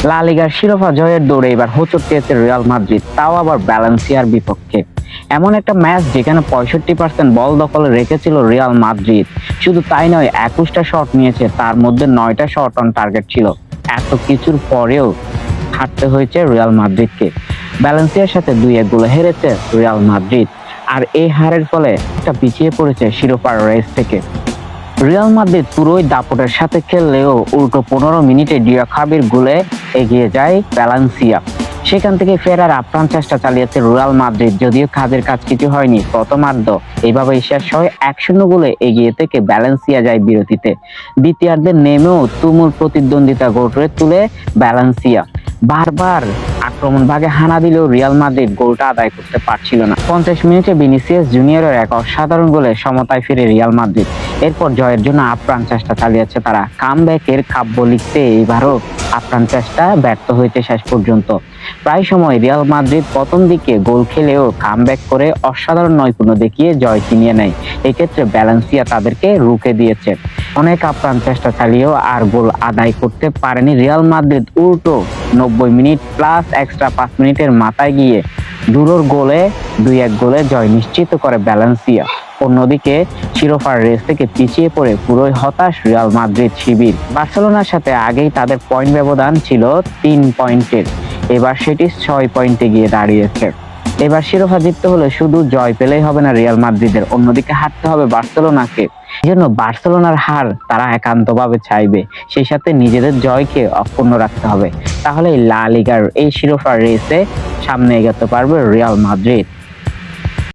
লা লিগার শিরোপা জয়ের দৌড়ে এবার হোঁচট খেয়েছে রিয়াল মাদ্রিদ, তাও আবার ভ্যালেন্সিয়ার বিপক্ষে। এমন একটা ম্যাচ যেখানে 65% বল দখলে রেখেছিল রিয়াল মাদ্রিদ। শুধু তাই নয়, 21টা শট নিয়েছে, তার মধ্যে 9টা শট অন টার্গেট ছিল। এত কিছুর পরেও হারতে হয়েছে রিয়াল মাদ্রিদকে। ভ্যালেন্সিয়ার সাথে 2-1 গোলে হেরেছে রিয়াল মাদ্রিদ। আর এই হারের ফলে একটা পিছিয়ে পড়েছে শিরোপার রেস থেকে। রিয়াল মাদ্রিদ পুরোই দাপটের সাথে খেললেও উল্টো 15 মিনিটে ডিয়াখাবির গোলে এগিয়ে যায় ভ্যালেন্সিয়া। সেখান থেকে ফেরার আপ্রাণ চেষ্টা চালিয়েছে রিয়াল মাদ্রিদ, যদিও কাজের কাজ কিছু হয়নি। প্রথমার্ধ এইভাবেই শেষ হয় 1-0 গোলে এগিয়ে থেকে ভ্যালেন্সিয়া যায় বিরতিতে। দ্বিতীয়ার্ধে নেমেও তুমুল প্রতিদ্বন্দ্বিতা গড়ে তুলে ভ্যালেন্সিয়া। বারবার আক্রমণ ভাগে হানা দিলেও রিয়াল মাদ্রিদ গোলটা আদায় করতে পারছিল না। 50 মিনিটে ভিনিসিয়াস জুনিয়রের এক অসাধারণ গোলে সমতায় ফিরে রিয়াল মাদ্রিদ। এরপর জয়ের জন্য আপ্রাণ চেষ্টা চালিয়েছে তারা। কামব্যাকের কাব্য লিখতে এবারও আপ্রাণ চেষ্টা ব্যর্থ হয়েছে শেষ পর্যন্ত। প্রায় সময় রিয়াল মাদ্রিদ প্রথম দিকে গোল খেলেও কামব্যাক করে অসাধারণ নৈপুণ্য দেখিয়ে জয় ছিনিয়ে নেয়। এক্ষেত্রে ভ্যালেন্সিয়া তাদেরকে রুখে দিয়েছে। অনেক আপ্রাণ চেষ্টা চালিয়েও আর গোল আদায় করতে পারেনি রিয়াল মাদ্রিদ। উল্টো 90 মিনিট প্লাস এক্সট্রা 5 মিনিটের মাথায় গিয়ে ডুরোর গোলে 2-1 গোলে জয় নিশ্চিত করে ভ্যালেন্সিয়া। অন্যদিকে শিরোপার রেস থেকে পিছিয়ে পড়ে পুরোই হতাশ রিয়াল মাদ্রিদ শিবির। বার্সেলোনার সাথে আগেই তাদের পয়েন্ট ব্যবধান ছিল 3 পয়েন্টের, এবার সেটি 6 পয়েন্টে গিয়ে দাঁড়িয়েছে। এবার শিরোপা জিততে হলে শুধু জয় পেলেই হবে না রিয়াল মাদ্রিদের, অন্যদিকে হারতে হবে বার্সেলোনাকে। এজন্য বার্সেলোনার হার তারা একান্তভাবে চাইবে, সেই সাথে নিজেদের জয়কে অক্ষুণ্ণ রাখতে হবে। তাহলে লা লিগার এই শিরোপার রেসে সামনে এগোতে পারবে রিয়াল মাদ্রিদ।